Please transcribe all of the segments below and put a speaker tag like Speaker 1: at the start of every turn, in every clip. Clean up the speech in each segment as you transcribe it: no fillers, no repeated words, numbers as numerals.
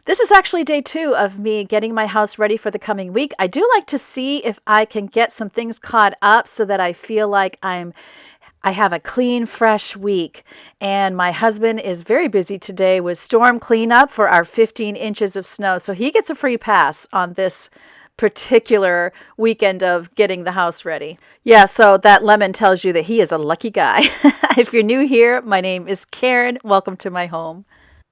Speaker 1: This is actually day 2 of me getting my house ready for the coming week. I do like to see if I can get some things caught up so that I feel like I have a clean, fresh week. And my husband is very busy today with storm cleanup for our 15 inches of snow. So he gets a free pass on this particular weekend of getting the house ready. Yeah, so that lemon tells you that he is a lucky guy. If you're new here, my name is Karen. Welcome to my home.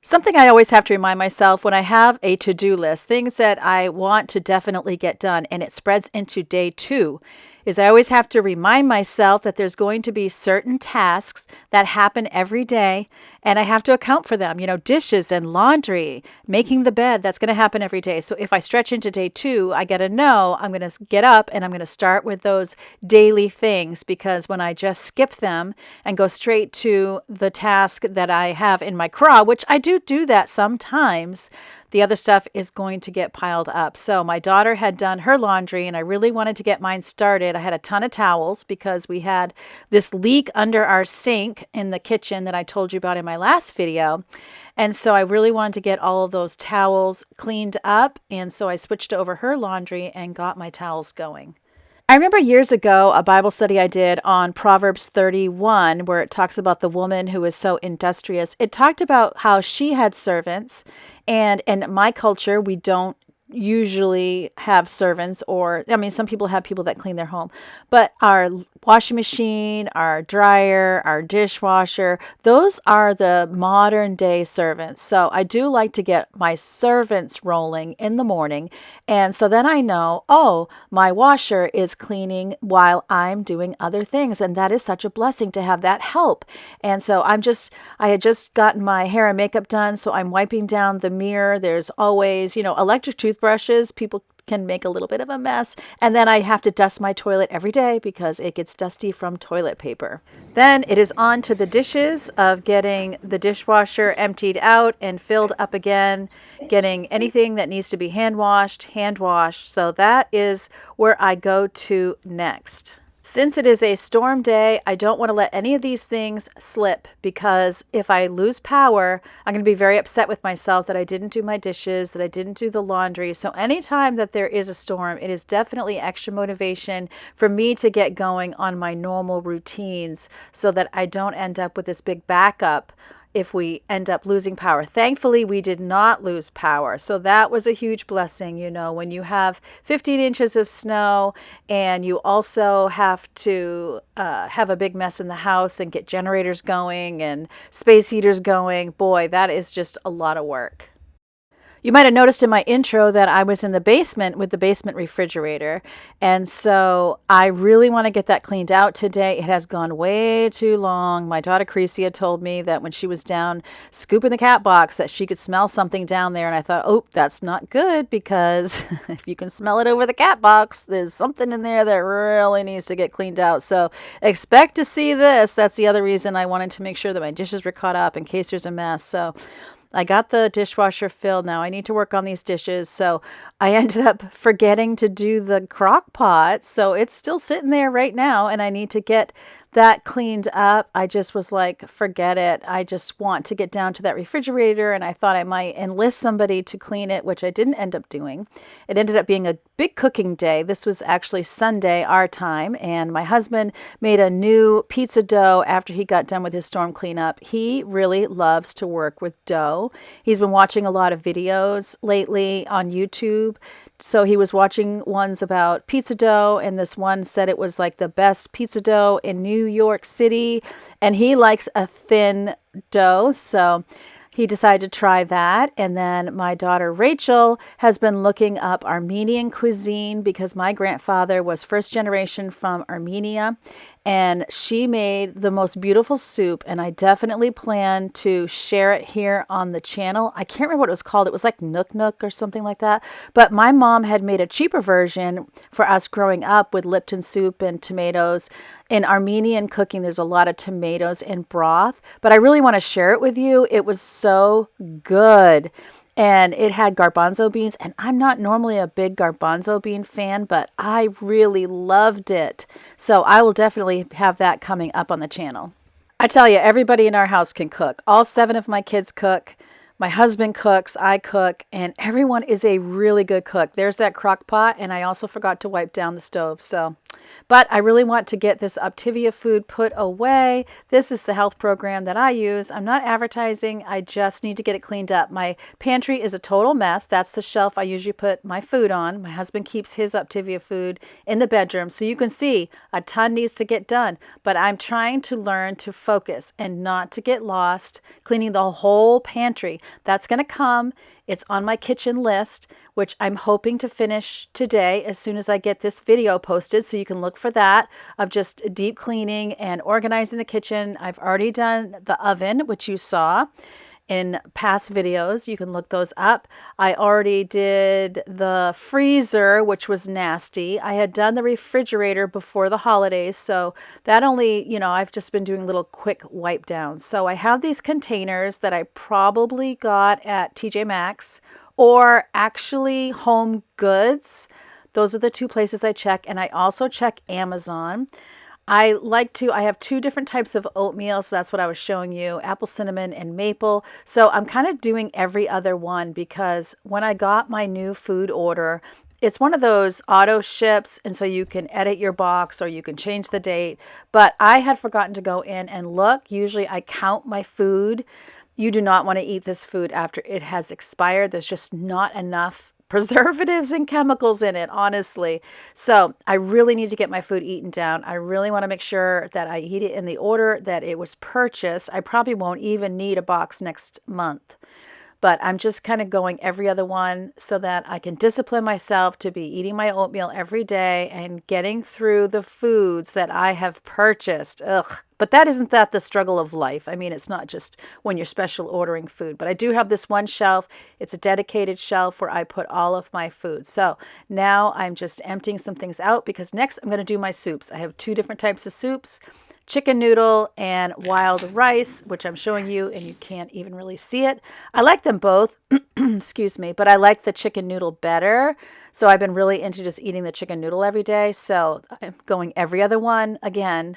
Speaker 1: Something I always have to remind myself when I have a to-do list, things that I want to definitely get done, and it spreads into day 2, is I always have to remind myself that there's going to be certain tasks that happen every day, and I have to account for them. Dishes and laundry, making the bed, that's going to happen every day. So if I stretch into day 2, I got to know I'm going to get up and I'm going to start with those daily things, because when I just skip them and go straight to the task that I have in my craw, which I do that sometimes, the other stuff is going to get piled up. So my daughter had done her laundry and I really wanted to get mine started. I had a ton of towels because we had this leak under our sink in the kitchen that I told you about in my last video. And so I really wanted to get all of those towels cleaned up. And so I switched over her laundry and got my towels going. I remember years ago a Bible study I did on Proverbs 31 where it talks about the woman who is so industrious. It talked about how she had servants, and in my culture we don't usually have servants, or some people have people that clean their home, but our washing machine, our dryer, our dishwasher, those are the modern day servants. So I do like to get my servants rolling in the morning, and so then I know, oh, my washer is cleaning while I'm doing other things, and that is such a blessing to have that help. And so I had just gotten my hair and makeup done, so I'm wiping down the mirror. There's always, electric toothbrushes. People can make a little bit of a mess. And then I have to dust my toilet every day because it gets dusty from toilet paper. Then it is on to the dishes of getting the dishwasher emptied out and filled up again, getting anything that needs to be hand washed. So that is where I go to next. Since it is a storm day, I don't want to let any of these things slip, because if I lose power, I'm going to be very upset with myself that I didn't do my dishes, that I didn't do the laundry. So anytime that there is a storm, it is definitely extra motivation for me to get going on my normal routines so that I don't end up with this big backup if we end up losing power. Thankfully, we did not lose power. So that was a huge blessing. When you have 15 inches of snow and you also have to have a big mess in the house and get generators going and space heaters going, boy, that is just a lot of work. You might have noticed in my intro that I was in the basement with the basement refrigerator. And so I really want to get that cleaned out today. It has gone way too long. My daughter Crecia told me that when she was down scooping the cat box that she could smell something down there. And I thought, oh, that's not good, because if you can smell it over the cat box, there's something in there that really needs to get cleaned out. So expect to see this. That's the other reason I wanted to make sure that my dishes were caught up in case there's a mess. So I got the dishwasher filled. Now I need to work on these dishes. So I ended up forgetting to do the crock pot. So it's still sitting there right now, and I need to get that cleaned up. I just was like, forget it. I just want to get down to that refrigerator, and I thought I might enlist somebody to clean it, which I didn't end up doing. It ended up being a big cooking day. This was actually Sunday, our time, and my husband made a new pizza dough after he got done with his storm cleanup. He really loves to work with dough. He's been watching a lot of videos lately on YouTube. So he was watching ones about pizza dough, and this one said it was like the best pizza dough in New York City, and he likes a thin dough, so he decided to try that. And then my daughter Rachel has been looking up Armenian cuisine, because my grandfather was first generation from Armenia, and she made the most beautiful soup, and I definitely plan to share it here on the channel. I can't remember what it was called. It was like Nook Nook or something like that. But my mom had made a cheaper version for us growing up with Lipton soup and tomatoes. In Armenian cooking, there's a lot of tomatoes in broth, but I really want to share it with you. It was so good. And it had garbanzo beans, and I'm not normally a big garbanzo bean fan, but I really loved it. So I will definitely have that coming up on the channel. I tell you, everybody in our house can cook. All 7 of my kids cook. My husband cooks, I cook, and everyone is a really good cook. There's that crock pot, and I also forgot to wipe down the stove. So, but I really want to get this Optavia food put away. This is the health program that I use. I'm not advertising. I just need to get it cleaned up. My pantry is a total mess. That's the shelf I usually put my food on. My husband keeps his Optavia food in the bedroom. So you can see a ton needs to get done, but I'm trying to learn to focus and not to get lost cleaning the whole pantry. That's going to come. It's on my kitchen list, which I'm hoping to finish today as soon as I get this video posted. So you can look for that of just deep cleaning and organizing the kitchen. I've already done the oven, which you saw in past videos. You can look those up. I already did the freezer, which was nasty. I had done the refrigerator before the holidays, so that only, I've just been doing little quick wipe downs. So I have these containers that I probably got at TJ Maxx or actually Home Goods. Those are the two places I check, and I also check Amazon. I have two different types of oatmeal. So that's what I was showing you, apple, cinnamon, and maple. So I'm kind of doing every other one because when I got my new food order, it's one of those auto ships. And so you can edit your box or you can change the date. But I had forgotten to go in and look. Usually I count my food. You do not want to eat this food after it has expired. There's just not enough preservatives and chemicals in it, honestly. So I really need to get my food eaten down. I really want to make sure that I eat it in the order that it was purchased. I probably won't even need a box next month. But I'm just kind of going every other one so that I can discipline myself to be eating my oatmeal every day and getting through the foods that I have purchased. Ugh. But that isn't that the struggle of life. I mean, it's not just when you're special ordering food. But I do have this one shelf. It's a dedicated shelf where I put all of my food. So now I'm just emptying some things out because next I'm going to do my soups. I have two different types of soups. Chicken noodle and wild rice, which I'm showing you and you can't even really see it. I like them both, excuse me, but I like the chicken noodle better. So I've been really into just eating the chicken noodle every day. So I'm going every other one again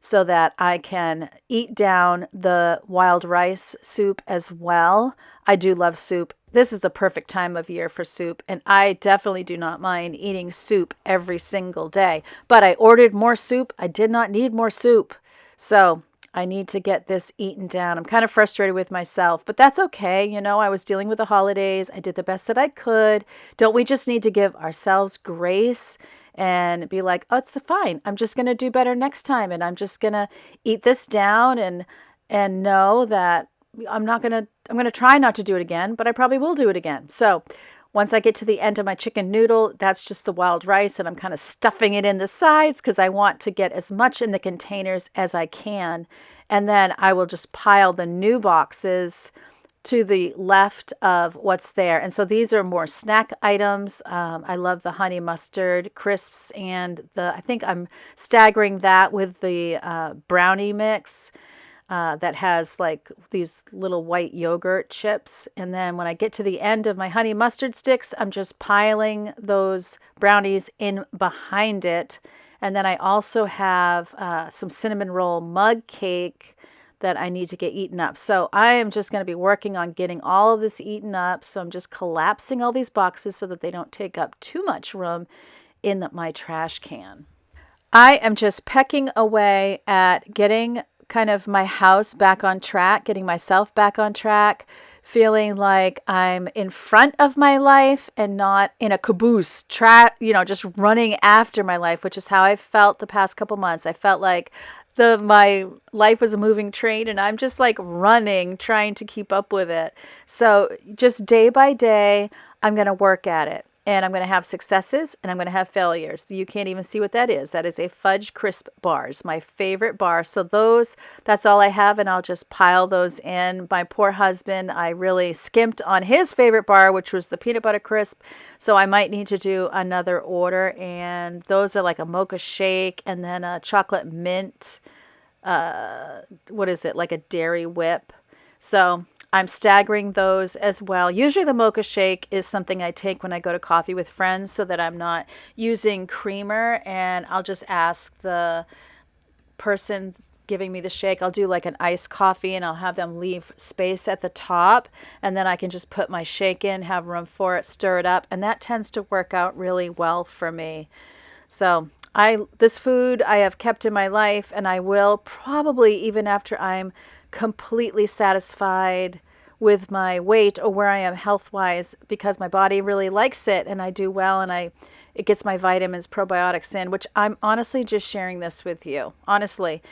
Speaker 1: so that I can eat down the wild rice soup as well. I do love soup. This is the perfect time of year for soup, and I definitely do not mind eating soup every single day. But I ordered more soup. I did not need more soup. So I need to get this eaten down. I'm kind of frustrated with myself, but that's okay. I was dealing with the holidays. I did the best that I could. Don't we just need to give ourselves grace and be like, oh, it's fine. I'm just going to do better next time. And I'm just going to eat this down and know that I'm going to try not to do it again, but I probably will do it again. So once I get to the end of my chicken noodle, that's just the wild rice, and I'm kind of stuffing it in the sides because I want to get as much in the containers as I can. And then I will just pile the new boxes to the left of what's there. And so these are more snack items. I love the honey mustard crisps, and I think I'm staggering that with the brownie mix. That has like these little white yogurt chips. And then when I get to the end of my honey mustard sticks, I'm just piling those brownies in behind it. And then I also have some cinnamon roll mug cake that I need to get eaten up. So I am just going to be working on getting all of this eaten up. So I'm just collapsing all these boxes so that they don't take up too much room in my trash can. I am just pecking away at getting kind of my house back on track, getting myself back on track, feeling like I'm in front of my life and not in a caboose, just running after my life, which is how I felt the past couple months. I felt like my life was a moving train and I'm just like running, trying to keep up with it. So just day by day, I'm going to work at it. And I'm going to have successes and I'm going to have failures. You can't even see what that is. That is a fudge crisp bars, my favorite bar. So that's all I have, and I'll just pile those in. My poor husband, I really skimped on his favorite bar, which was the peanut butter crisp. So I might need to do another order. And those are like a mocha shake and then a chocolate mint, like a dairy whip. So I'm staggering those as well. Usually the mocha shake is something I take when I go to coffee with friends so that I'm not using creamer, and I'll just ask the person giving me the shake, I'll do like an iced coffee and I'll have them leave space at the top. And then I can just put my shake in, have room for it, stir it up. And that tends to work out really well for me. So this food I have kept in my life, and I will probably even after I'm completely satisfied with my weight or where I am health wise, because my body really likes it and I do well, and it gets my vitamins, probiotics in, which I'm honestly just sharing this with you. Honestly,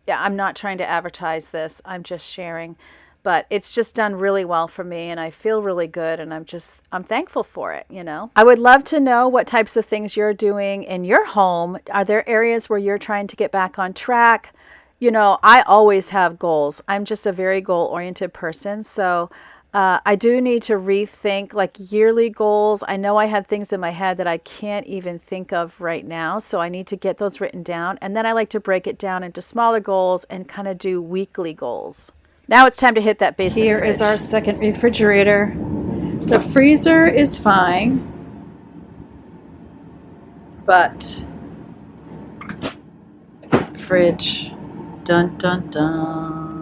Speaker 1: yeah, I'm not trying to advertise this. I'm just sharing. But it's just done really well for me, and I feel really good, and I'm thankful for it, you know. I would love to know what types of things you're doing in your home. Are there areas where you're trying to get back on track? You know, I always have goals. I'm just a very goal-oriented person, so I do need to rethink like yearly goals. I know I had things in my head that I can't even think of right now, so I need to get those written down, and then I like to break it down into smaller goals and kind of do weekly goals. Now it's time to hit that basement
Speaker 2: Here
Speaker 1: fridge.
Speaker 2: is our second refrigerator. The freezer is fine, but fridge, dun dun dun.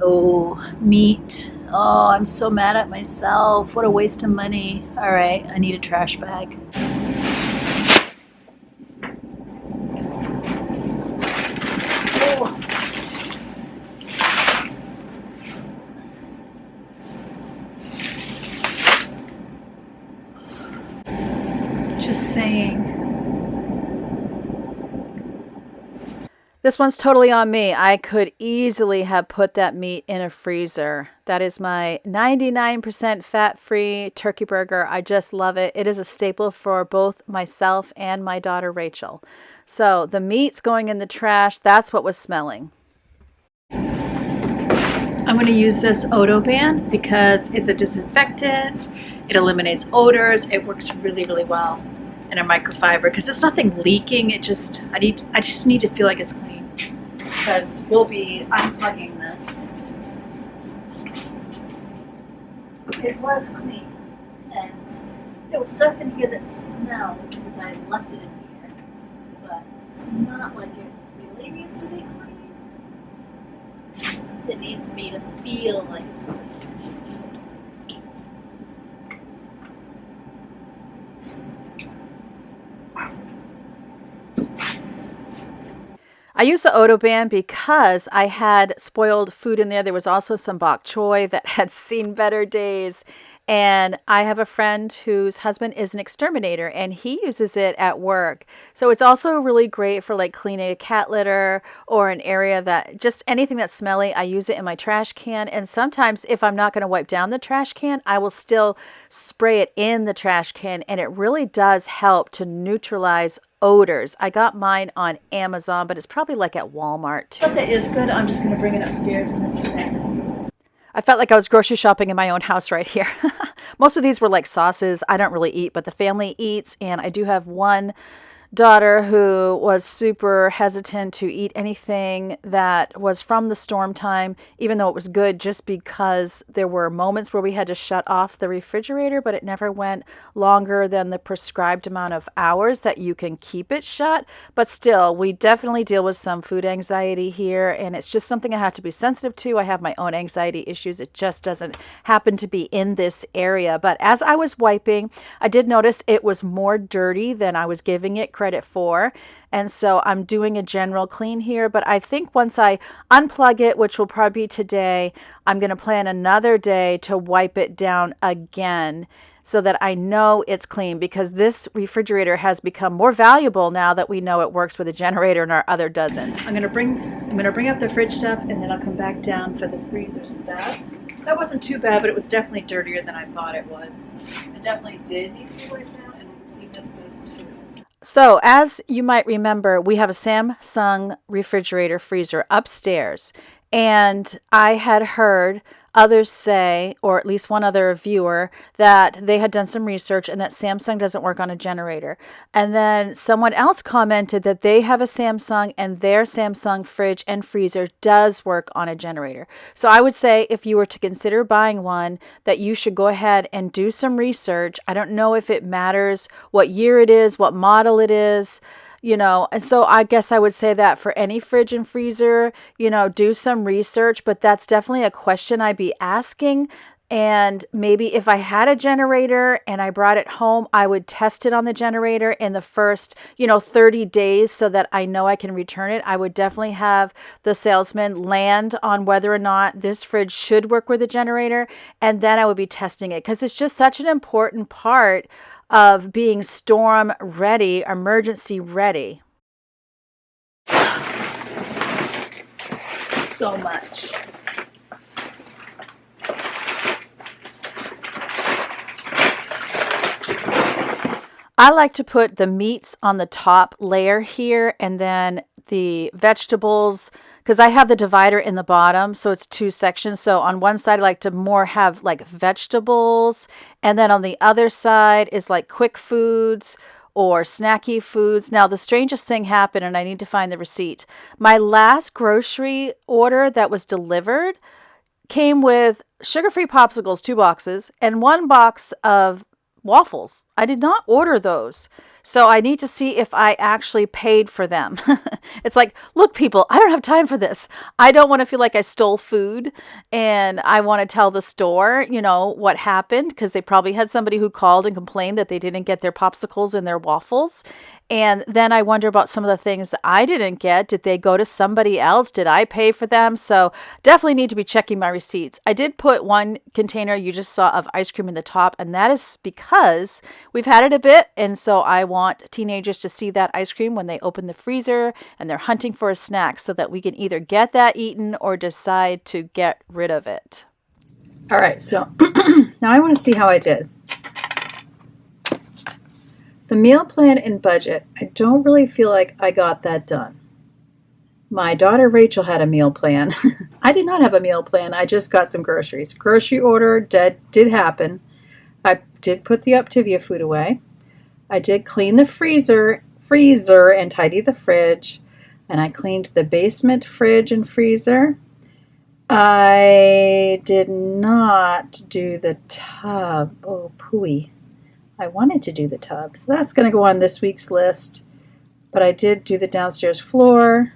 Speaker 2: Oh, meat. Oh, I'm so mad at myself. What a waste of money. All right, I need a trash bag. Oh. Just saying.
Speaker 1: This one's totally on me. I could easily have put that meat in a freezer. That is my 99% fat-free turkey burger. I just love it. It is a staple for both myself and my daughter Rachel. So the meat's going in the trash. That's what was smelling.
Speaker 2: I'm going to use this Optavia because it's a disinfectant. It eliminates odors. It works really, really well. And a microfiber because there's nothing leaking. I just need to feel like it's clean because we'll be unplugging this. It was clean, and there was stuff in here that smelled because I left it in here, but it's not like it really needs to be cleaned. It needs me to feel like it's clean.
Speaker 1: I used the Optavia because I had spoiled food in there. There was also some bok choy that had seen better days. And I have a friend whose husband is an exterminator, and he uses it at work. So it's also really great for like cleaning a cat litter or an area that just anything that's smelly. I use it in my trash can. And sometimes if I'm not going to wipe down the trash can, I will still spray it in the trash can. And it really does help to neutralize odors. I got mine on Amazon, but it's probably like at Walmart too.
Speaker 2: But that is good. I'm just going to bring it upstairs in this bag.
Speaker 1: I felt like I was grocery shopping in my own house right here. Most of these were like sauces. I don't really eat, but the family eats. And I do have one daughter who was super hesitant to eat anything that was from the storm time, even though it was good, just because there were moments where we had to shut off the refrigerator, but it never went longer than the prescribed amount of hours that you can keep it shut. But still, we definitely deal with some food anxiety here, and it's just something I have to be sensitive to. I have my own anxiety issues. It just doesn't happen to be in this area. But as I was wiping, I did notice it was more dirty than I was giving it credit for, and so I'm doing a general clean here. But I think once I unplug it, which will probably be today, I'm going to plan another day to wipe it down again so that I know it's clean, because this refrigerator has become more valuable now that we know it works with a generator and our other doesn't.
Speaker 2: I'm gonna bring up the fridge stuff, and then I'll come back down for the freezer stuff. That wasn't too bad, but it was definitely dirtier than I thought it was. It definitely did need to be wiped out, and I can see this does too.
Speaker 1: So as you might remember, we have a Samsung refrigerator freezer upstairs, and I had heard others say, or at least one other viewer, that they had done some research and that Samsung doesn't work on a generator. And then someone else commented that they have a Samsung and their Samsung fridge and freezer does work on a generator. So I would say if you were to consider buying one, that you should go ahead and do some research. I don't know if it matters what year it is, what model it is. And so I guess I would say that for any fridge and freezer, do some research, but that's definitely a question I'd be asking. And maybe if I had a generator and I brought it home, I would test it on the generator in the first, 30 days so that I know I can return it. I would definitely have the salesman land on whether or not this fridge should work with the generator. And then I would be testing it because it's just such an important part of being storm ready, emergency ready.
Speaker 2: So much.
Speaker 1: I like to put the meats on the top layer here and then the vegetables because I have the divider in the bottom, so it's two sections. So on one side, I like to more have like vegetables, and then on the other side is like quick foods or snacky foods. Now, the strangest thing happened, and I need to find the receipt. My last grocery order that was delivered came with sugar-free popsicles, 2 boxes, and 1 box of waffles. I did not order those. So I need to see if I actually paid for them. It's like, look, people, I don't have time for this. I don't want to feel like I stole food and I want to tell the store, what happened because they probably had somebody who called and complained that they didn't get their popsicles and their waffles. And then I wonder about some of the things that I didn't get. Did they go to somebody else? Did I pay for them? So definitely need to be checking my receipts. I did put one container you just saw of ice cream in the top, and that is because we've had it a bit. And so I want teenagers to see that ice cream when they open the freezer and they're hunting for a snack so that we can either get that eaten or decide to get rid of it.
Speaker 2: All right, so now I want to see how I did. The meal plan and budget, I don't really feel like I got that done. My daughter Rachel had a meal plan. I did not have a meal plan. I just got some groceries. Grocery order did happen. I did put the Optavia food away. I did clean the freezer and tidy the fridge. And I cleaned the basement fridge and freezer. I did not do the tub. Oh, pooey. I wanted to do the tub, so that's going to go on this week's list. But I did do the downstairs floor.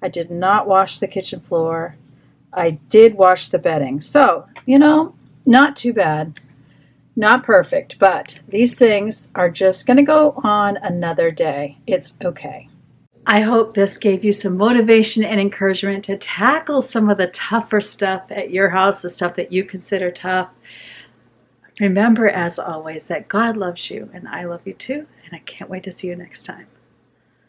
Speaker 2: I did not wash the kitchen floor. I did wash the bedding. So, not too bad. Not perfect, but these things are just going to go on another day. It's okay. I hope this gave you some motivation and encouragement to tackle some of the tougher stuff at your house, the stuff that you consider tough. Remember, as always, that God loves you and I love you too, and I can't wait to see you next time.